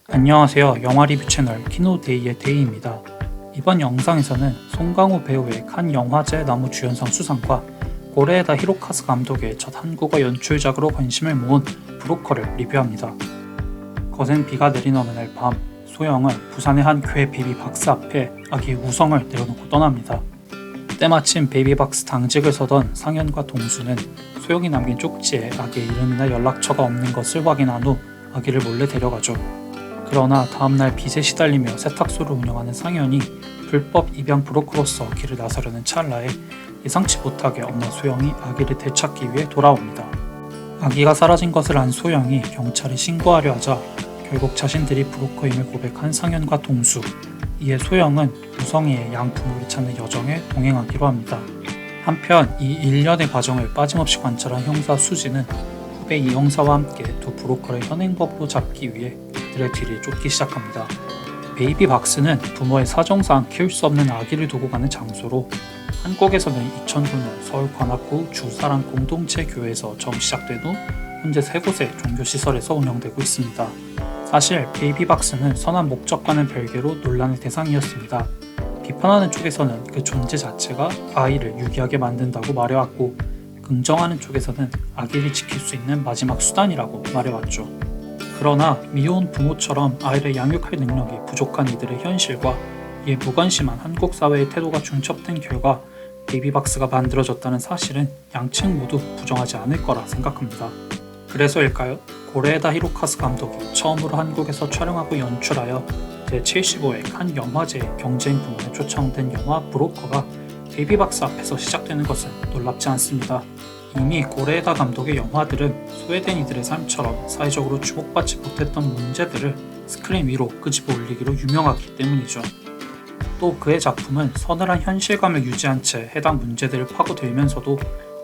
안녕하세요. 영화 리뷰 채널 키노데이의 데이입니다. 이번 영상에서는 송강호 배우의 칸 영화제 나무주연상 수상과 고레에다 히로카즈 감독의 첫 한국어 연출작으로 관심을 모은 브로커를 리뷰합니다. 거센 비가 내린 어느 날 밤, 소영은 부산의 한 교회 베이비박스 앞에 아기 우성을 내려놓고 떠납니다. 때마침 베이비박스 당직을 서던 상현과 동수는 소영이 남긴 쪽지에 아기의 이름이나 연락처가 없는 것을 확인한 후 아기를 몰래 데려가죠. 그러나 다음날 빚에 시달리며 세탁소를 운영하는 상현이 불법 입양 브로커로서 길을 나서려는 찰나에 예상치 못하게 엄마 소영이 아기를 되찾기 위해 돌아옵니다. 아기가 사라진 것을 안 소영이 경찰에 신고하려 하자 결국 자신들이 브로커임을 고백한 상현과 동수, 이에 소영은 우성이의 양부모를 찾는 여정에 동행하기로 합니다. 한편 이 일련의 과정을 빠짐없이 관찰한 형사 수지는 후배 이 형사와 함께 두 브로커를 현행법으로 잡기 위해 그들의 뒤를 쫓기 시작합니다. 베이비박스는 부모의 사정상 키울 수 없는 아기를 두고 가는 장소로 한국에서는 2009년 서울 관악구 주사랑 공동체 교회에서 처음 시작된 후 현재 3곳의 종교시설에서 운영되고 있습니다. 사실 베이비박스는 선한 목적과는 별개로 논란의 대상이었습니다. 비판하는 쪽에서는 그 존재 자체가 아이를 유기하게 만든다고 말해왔고, 긍정하는 쪽에서는 아기를 지킬 수 있는 마지막 수단이라고 말해왔죠. 그러나 미혼 부모처럼 아이를 양육할 능력이 부족한 이들의 현실과 이에 무관심한 한국 사회의 태도가 중첩된 결과 베이비박스가 만들어졌다는 사실은 양측 모두 부정하지 않을 거라 생각합니다. 그래서일까요? 고레에다 히로카즈 감독이 처음으로 한국에서 촬영하고 연출하여 제75회 칸 영화제 경쟁 부문에 초청된 영화 브로커가 베이비박스 앞에서 시작되는 것은 놀랍지 않습니다. 이미 고레에다 감독의 영화들은 소외된 이들의 삶처럼 사회적으로 주목받지 못했던 문제들을 스크린 위로 끄집어 올리기로 유명하기 때문이죠. 또 그의 작품은 서늘한 현실감을 유지한 채 해당 문제들을 파고들면서도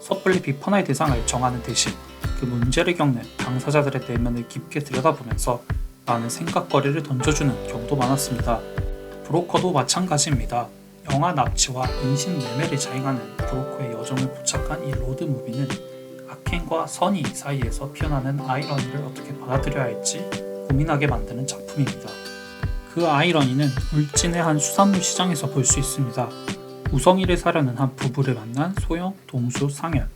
섣불리 비판의 대상을 정하는 대신 그 문제를 겪는 당사자들의 내면을 깊게 들여다보면서 많은 생각거리를 던져주는 경우도 많았습니다. 브로커도 마찬가지입니다. 영화 납치와 인신매매를 자행하는 브로커의 여정을 포착한 이 로드무비는 악행과 선의 사이에서 피어나는 아이러니를 어떻게 받아들여야 할지 고민하게 만드는 작품입니다. 그 아이러니는 울진의 한 수산물 시장에서 볼 수 있습니다. 우성이를 사려는 한 부부를 만난 소영, 동수, 상현.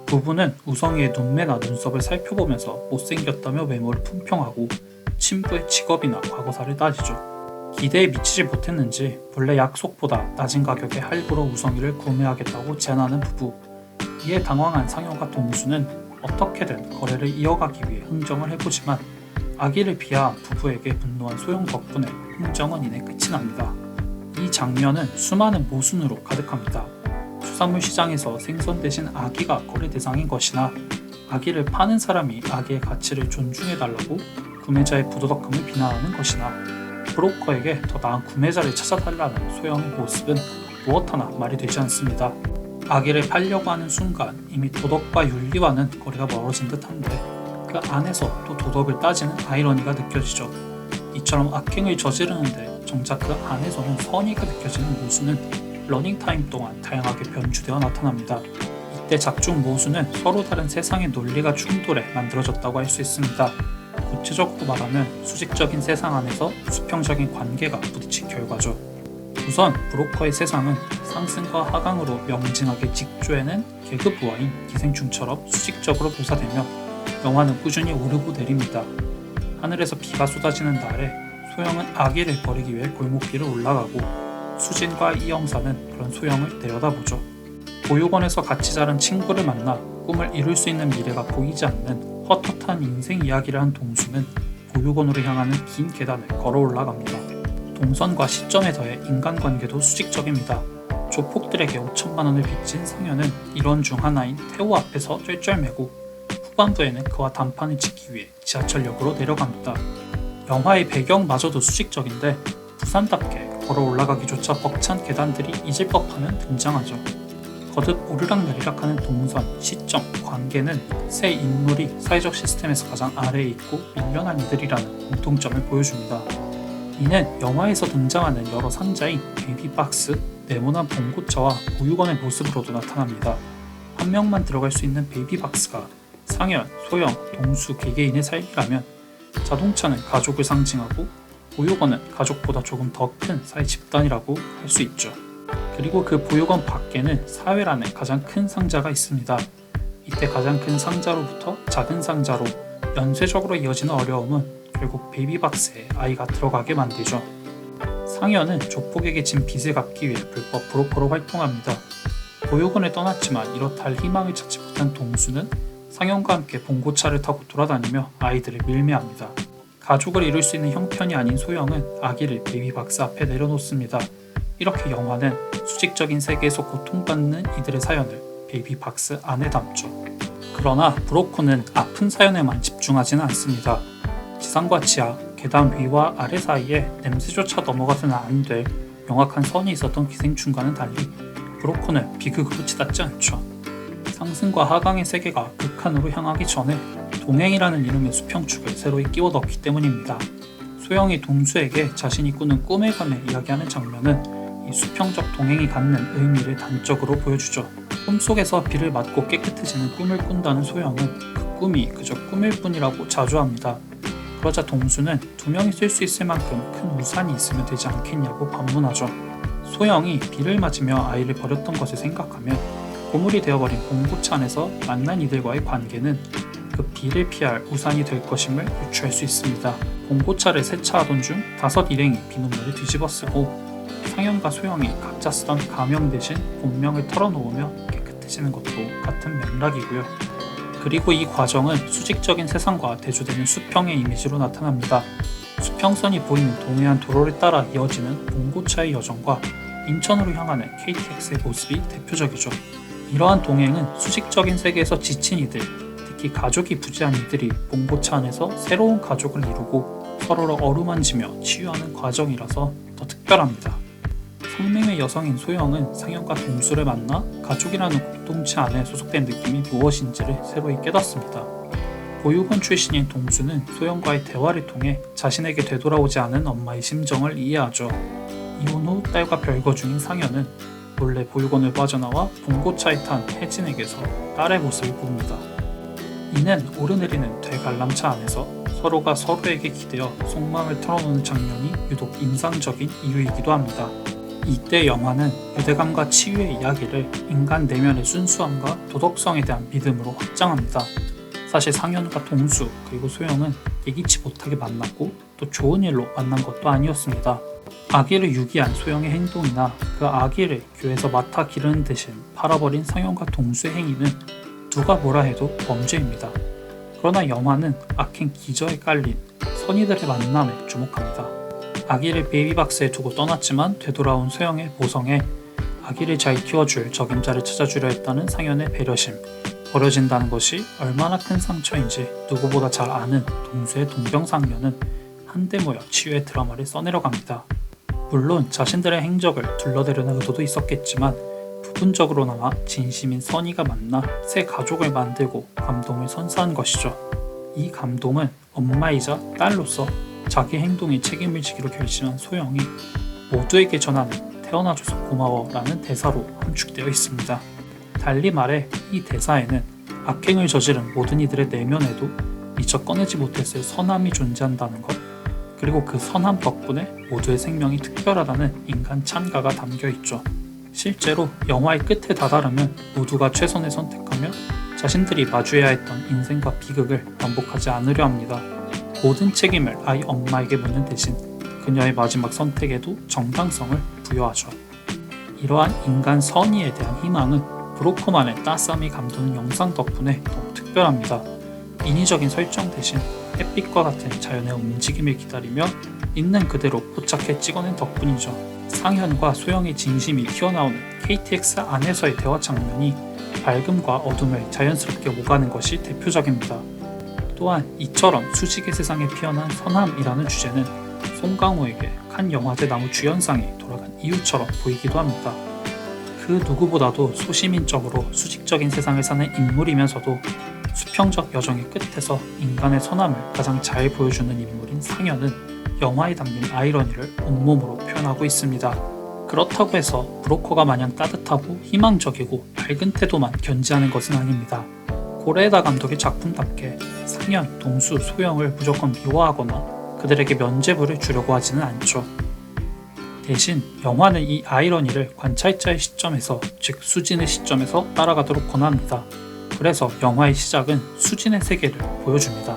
부부는 우성이의 눈매나 눈썹을 살펴보면서 못생겼다며 외모를 품평하고 친부의 직업이나 과거사를 따지죠. 기대에 미치지 못했는지 본래 약속보다 낮은 가격에 할부로 우성이를 구매하겠다고 제안하는 부부. 이에 당황한 상현과 동수는 어떻게든 거래를 이어가기 위해 흥정을 해보지만 아기를 비하한 부부에게 분노한 소영 덕분에 흥정은 이내 끝이 납니다. 이 장면은 수많은 모순으로 가득합니다. 수산물 시장에서 생선 대신 아기가 거래 대상인 것이나 아기를 파는 사람이 아기의 가치를 존중해달라고 구매자의 부도덕함을 비난하는 것이나 브로커에게 더 나은 구매자를 찾아달라는 소영의 모습은 무엇 하나 말이 되지 않습니다. 아기를 팔려고 하는 순간 이미 도덕과 윤리와는 거리가 멀어진 듯한데 그 안에서 또 도덕을 따지는 아이러니가 느껴지죠. 이처럼 악행을 저지르는데 정작 그 안에서는 선의가 느껴지는 모순은 러닝타임 동안 다양하게 변주되어 나타납니다. 이때 작중 모순은 서로 다른 세상의 논리가 충돌해 만들어졌다고 할 수 있습니다. 구체적으로 말하면 수직적인 세상 안에서 수평적인 관계가 부딪힌 결과죠. 우선 브로커의 세상은 상승과 하강으로 명징하게 직조해낸 계급부하인 기생충처럼 수직적으로 묘사되며 영화는 꾸준히 오르고 내립니다. 하늘에서 비가 쏟아지는 날에 소영은 아기를 버리기 위해 골목길을 올라가고 수진과 이 형사는 그런 소영을 내려다보죠. 보육원에서 같이 자란 친구를 만나 꿈을 이룰 수 있는 미래가 보이지 않는 헛헛한 인생 이야기를 한 동수는 보육원으로 향하는 긴 계단을 걸어 올라갑니다. 동선과 시점에 더해 인간관계도 수직적입니다. 조폭들에게 5천만 원을 빚진 상현은 일원 중 하나인 태호 앞에서 쩔쩔매고 후반부에는 그와 단판을 짓기 위해 지하철역으로 내려갑니다. 영화의 배경마저도 수직적인데 부산답게 걸어 올라가기조차 벅찬 계단들이 잊을 법하면 등장하죠. 거듭 오르락내리락하는 동선, 시점, 관계는 세 인물이 사회적 시스템에서 가장 아래에 있고 밀려난 이들이라는 공통점을 보여줍니다. 이는 영화에서 등장하는 여러 상자인 베이비박스, 네모난 봉고차와 보육원의 모습으로도 나타납니다. 한 명만 들어갈 수 있는 베이비박스가 상현, 소영, 동수 개개인의 삶이라면 자동차는 가족을 상징하고 보육원은 가족보다 조금 더 큰 사회 집단이라고 할 수 있죠. 그리고 그 보육원 밖에는 사회라는 가장 큰 상자가 있습니다. 이때 가장 큰 상자로부터 작은 상자로 연쇄적으로 이어지는 어려움은 결국 베이비박스에 아이가 들어가게 만들죠. 상현은 조폭에게 진 빚을 갚기 위해 불법 브로커로 활동합니다. 보육원을 떠났지만 이렇다 할 희망을 찾지 못한 동수는 상현과 함께 봉고차를 타고 돌아다니며 아이들을 밀매합니다. 가족을 이룰 수 있는 형편이 아닌 소영은 아기를 베이비박스 앞에 내려놓습니다. 이렇게 영화는 수직적인 세계에서 고통받는 이들의 사연을 베이비박스 안에 담죠. 그러나 브로코는 아픈 사연에만 집중하지는 않습니다. 지상과 지하, 계단 위와 아래 사이에 냄새조차 넘어가서는 안 될 명확한 선이 있었던 기생충과는 달리 브로코는 비극으로 치닫지 않죠. 상승과 하강의 세계가 극한으로 향하기 전에 동행이라는 이름의 수평축을 새로이 끼워 넣기 때문입니다. 소영이 동수에게 자신이 꾸는 꿈에 관해 이야기하는 장면은 이 수평적 동행이 갖는 의미를 단적으로 보여주죠. 꿈속에서 비를 맞고 깨끗해지는 꿈을 꾼다는 소영은 그 꿈이 그저 꿈일 뿐이라고 자주합니다. 그러자 동수는 두 명이 쓸 수 있을 만큼 큰 우산이 있으면 되지 않겠냐고 반문하죠. 소영이 비를 맞으며 아이를 버렸던 것을 생각하면 고물이 되어버린 봉고차 안에서 만난 이들과의 관계는 그 비를 피할 우산이 될 것임을 유추할 수 있습니다. 봉고차를 세차하던 중 5 일행이 비눗물을 뒤집어 쓰고 상현과 소영이 각자 쓰던 가명 대신 본명을 털어놓으며 깨끗해지는 것도 같은 맥락이고요. 그리고 이 과정은 수직적인 세상과 대조되는 수평의 이미지로 나타납니다. 수평선이 보이는 동해안 도로를 따라 이어지는 봉고차의 여정과 인천으로 향하는 KTX의 모습이 대표적이죠. 이러한 동행은 수직적인 세계에서 지친 이들, 특히 가족이 부재한 이들이 봉고차 안에서 새로운 가족을 이루고 서로를 어루만지며 치유하는 과정이라서 더 특별합니다. 성맹의 여성인 소영은 상현과 동수를 만나 가족이라는 공동체 안에 소속된 느낌이 무엇인지를 새로이 깨닫습니다. 보육원 출신인 동수는 소영과의 대화를 통해 자신에게 되돌아오지 않은 엄마의 심정을 이해하죠. 이혼 후 딸과 별거 중인 상현은 몰래 보육원을 빠져나와 봉고차에 탄 혜진에게서 딸의 모습을 봅니다. 이는 오르내리는 대관람차 안에서 서로가 서로에게 기대어 속마음을 털어놓는 장면이 유독 인상적인 이유이기도 합니다. 이때 영화는 유대감과 치유의 이야기를 인간 내면의 순수함과 도덕성에 대한 믿음으로 확장합니다. 사실 상현과 동수 그리고 소영은 예기치 못하게 만났고 또 좋은 일로 만난 것도 아니었습니다. 아기를 유기한 소영의 행동이나 그 아기를 교회에서 맡아 기르는 대신 팔아버린 상현과 동수의 행위는 누가 뭐라 해도 범죄입니다. 그러나 영화는 악행 기저에 깔린 선의들의 만남에 주목합니다. 아기를 베이비박스에 두고 떠났지만 되돌아온 소영의 모성에 아기를 잘 키워줄 적임자를 찾아주려 했다는 상현의 배려심, 버려진다는 것이 얼마나 큰 상처인지 누구보다 잘 아는 동수의 동병상련은 한데 모여 치유의 드라마를 써내려갑니다. 물론 자신들의 행적을 둘러대려는 의도도 있었겠지만 부분적으로나마 진심인 선의가 만나 새 가족을 만들고 감동을 선사한 것이죠. 이 감동은 엄마이자 딸로서 자기 행동에 책임을 지기로 결심한 소영이 모두에게 전하는 태어나줘서 고마워 라는 대사로 함축되어 있습니다. 달리 말해 이 대사에는 악행을 저지른 모든 이들의 내면에도 미처 꺼내지 못했을 선함이 존재한다는 것, 그리고 그 선함 덕분에 모두의 생명이 특별하다는 인간 찬가가 담겨있죠. 실제로 영화의 끝에 다다르면 모두가 최선을 선택하며 자신들이 마주해야 했던 인생과 비극을 반복하지 않으려 합니다. 모든 책임을 아이 엄마에게 묻는 대신 그녀의 마지막 선택에도 정당성을 부여하죠. 이러한 인간 선의에 대한 희망은 브로커만의 따스함이 감도는 영상 덕분에 더욱 특별합니다. 인위적인 설정 대신 햇빛과 같은 자연의 움직임을 기다리며 있는 그대로 포착해 찍어낸 덕분이죠. 상현과 소영의 진심이 튀어나오는 KTX 안에서의 대화 장면이 밝음과 어둠을 자연스럽게 오가는 것이 대표적입니다. 또한 이처럼 수직의 세상에 피어난 선함이라는 주제는 송강호에게 칸 영화제 나무 주연상이 돌아간 이유처럼 보이기도 합니다. 그 누구보다도 소시민적으로 수직적인 세상을 사는 인물이면서도 수평적 여정의 끝에서 인간의 선함을 가장 잘 보여주는 인물인 상현은 영화에 담긴 아이러니를 온몸으로 표현하고 있습니다. 그렇다고 해서 브로커가 마냥 따뜻하고 희망적이고 밝은 태도만 견지하는 것은 아닙니다. 고레에다 감독의 작품답게 상현, 동수, 소영을 무조건 미워하거나 그들에게 면죄부를 주려고 하지는 않죠. 대신 영화는 이 아이러니를 관찰자의 시점에서, 즉 수진의 시점에서 따라가도록 권합니다. 그래서 영화의 시작은 수진의 세계를 보여줍니다.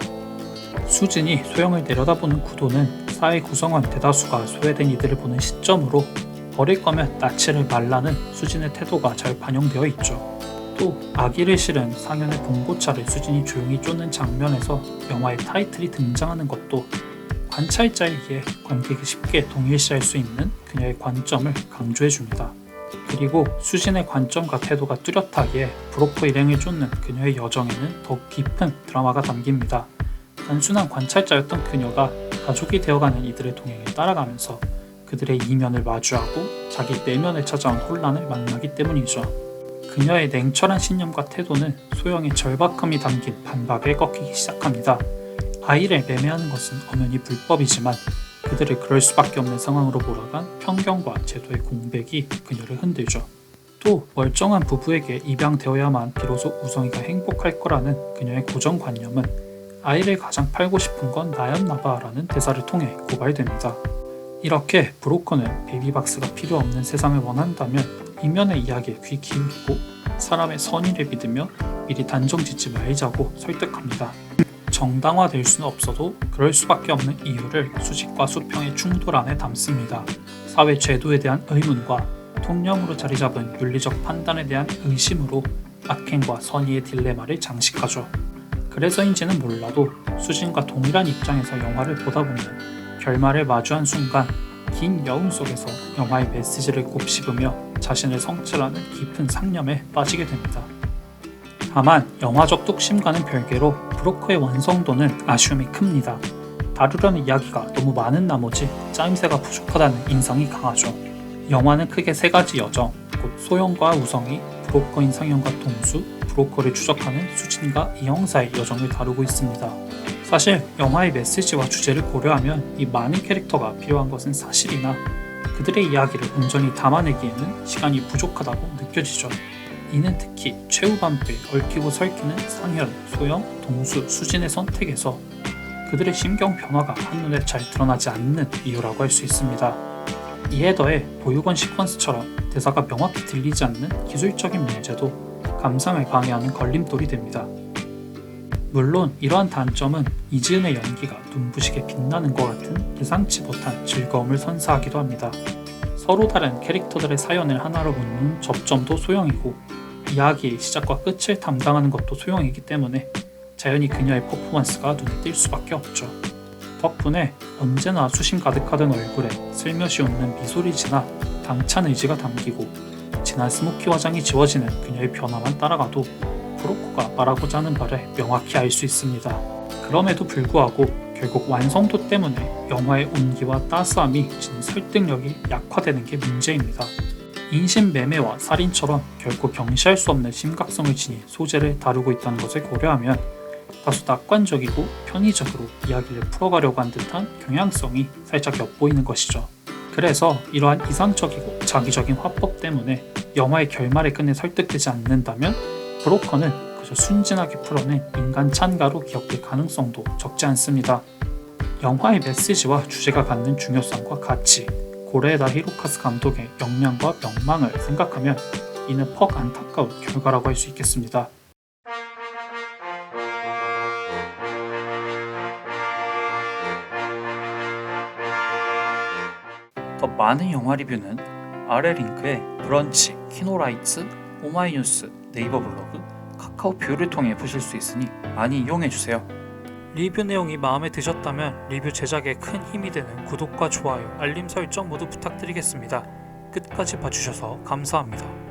수진이 소영을 내려다보는 구도는 사회 구성원 대다수가 소외된 이들을 보는 시점으로 버릴 거면 나치를 말라는 수진의 태도가 잘 반영되어 있죠. 또 아기를 실은 상현의 봉고차를 수진이 조용히 쫓는 장면에서 영화의 타이틀이 등장하는 것도 관찰자이기에 관객이 쉽게 동일시할 수 있는 그녀의 관점을 강조해줍니다. 그리고 수진의 관점과 태도가 뚜렷하기에 브로커 일행을 쫓는 그녀의 여정에는 더욱 깊은 드라마가 담깁니다. 단순한 관찰자였던 그녀가 가족이 되어가는 이들의 동행을 따라가면서 그들의 이면을 마주하고 자기 내면에 찾아온 혼란을 만나기 때문이죠. 그녀의 냉철한 신념과 태도는 소영의 절박함이 담긴 반박에 꺾이기 시작합니다. 아이를 매매하는 것은 엄연히 불법이지만 그들을 그럴 수밖에 없는 상황으로 몰아간 편견과 제도의 공백이 그녀를 흔들죠. 또 멀쩡한 부부에게 입양되어야만 비로소 우성이가 행복할 거라는 그녀의 고정관념은 아이를 가장 팔고 싶은 건 나였나봐 라는 대사를 통해 고발됩니다. 이렇게 브로커는 베이비박스가 필요 없는 세상을 원한다면 이면의 이야기에 귀 기울이고 사람의 선의를 믿으며 미리 단정 짓지 말자고 설득합니다. 정당화될 수는 없어도 그럴 수밖에 없는 이유를 수직과 수평의 충돌 안에 담습니다. 사회 제도에 대한 의문과 통념으로 자리 잡은 윤리적 판단에 대한 의심으로 악행과 선의의 딜레마를 장식하죠. 그래서인지는 몰라도 수진과 동일한 입장에서 영화를 보다 보면 결말을 마주한 순간 긴 여운 속에서 영화의 메시지를 곱씹으며 자신을 성찰하는 깊은 상념에 빠지게 됩니다. 다만 영화적 뚝심과는 별개로 브로커의 완성도는 아쉬움이 큽니다. 다루려는 이야기가 너무 많은 나머지 짜임새가 부족하다는 인상이 강하죠. 영화는 크게 세 가지 여정, 곧 소영과 우성이, 브로커인 상현과 동수, 브로커를 추적하는 수진과 이영사의 여정을 다루고 있습니다. 사실 영화의 메시지와 주제를 고려하면 이 많은 캐릭터가 필요한 것은 사실이나 그들의 이야기를 온전히 담아내기에는 시간이 부족하다고 느껴지죠. 이는 특히 최후반부에 얽히고 설키는 상현, 소영, 동수, 수진의 선택에서 그들의 심경 변화가 한눈에 잘 드러나지 않는 이유라고 할 수 있습니다. 이에 더해 보육원 시퀀스처럼 대사가 명확히 들리지 않는 기술적인 문제도 감상을 방해하는 걸림돌이 됩니다. 물론 이러한 단점은 이지은의 연기가 눈부시게 빛나는 것 같은 예상치 못한 즐거움을 선사하기도 합니다. 서로 다른 캐릭터들의 사연을 하나로 묻는 접점도 소영이고 이야기의 시작과 끝을 담당하는 것도 소영이기 때문에 자연히 그녀의 퍼포먼스가 눈에 띌 수밖에 없죠. 덕분에 언제나 수심 가득하던 얼굴에 슬며시 웃는 미소리 지나 당찬 의지가 담기고 진한 스모키 화장이 지워지는 그녀의 변화만 따라가도 브로커가 말하고자 하는 바를 명확히 알 수 있습니다. 그럼에도 불구하고 결국 완성도 때문에 영화의 온기와 따스함이 지닌 설득력이 약화되는 게 문제입니다. 인신매매와 살인처럼 결코 경시할 수 없는 심각성을 지닌 소재를 다루고 있다는 것을 고려하면 다소 낙관적이고 편의적으로 이야기를 풀어가려고 한 듯한 경향성이 살짝 엿보이는 것이죠. 그래서 이러한 이상적이고 자기적인 화법 때문에 영화의 결말에 끝내 설득되지 않는다면 브로커는 그저 순진하게 풀어낸 인간 찬가로 기억될 가능성도 적지 않습니다. 영화의 메시지와 주제가 갖는 중요성과 가치, 고레에다 히로카즈 감독의 역량과 명망을 생각하면 이는 퍽 안타까운 결과라고 할 수 있겠습니다. 더 많은 영화 리뷰는 아래 링크에 브런치, 키노라이츠, 오마이뉴스, 네이버 블로그, 카카오 뷰를 통해 보실 수 있으니 많이 이용해주세요. 리뷰 내용이 마음에 드셨다면 리뷰 제작에 큰 힘이 되는 구독과 좋아요, 알림 설정 모두 부탁드리겠습니다. 끝까지 봐주셔서 감사합니다.